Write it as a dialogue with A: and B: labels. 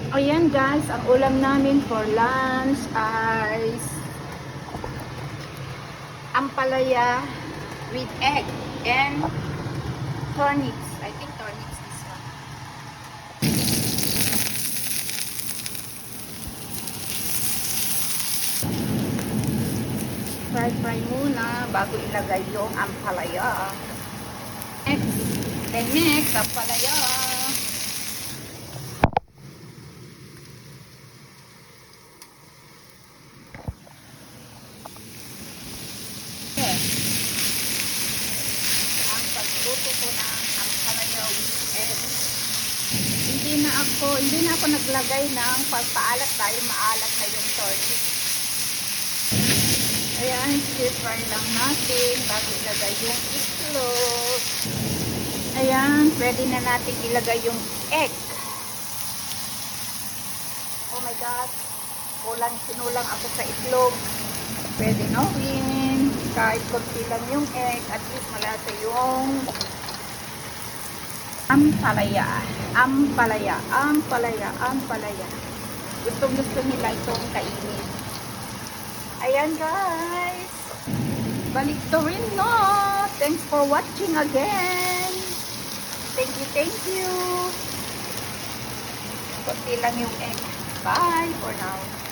A: Ayan guys, ang ulam namin for lunch ay ampalaya with egg and turnips. I think turnips this one. Fry muna bago ilagay yung ampalaya. Next, ampalaya. Ang pagluto ko ng ampalaya with egg. Hindi na ako naglagay ng pagpaalat dahil maalat na yung turnip. Ayan, stir-fry lang natin bago ilagay yung itlog. Ayan, pwede na natin ilagay yung egg. Oh my God, sinulang ako sa itlog. Pwede na win. Kahit konti lang yung egg, at least malasa yung ampalaya. Gusto nila itong kainin. Ayan guys. Balik to rin no. Thanks for watching again. Thank you. Konti lang yung egg. Bye for now.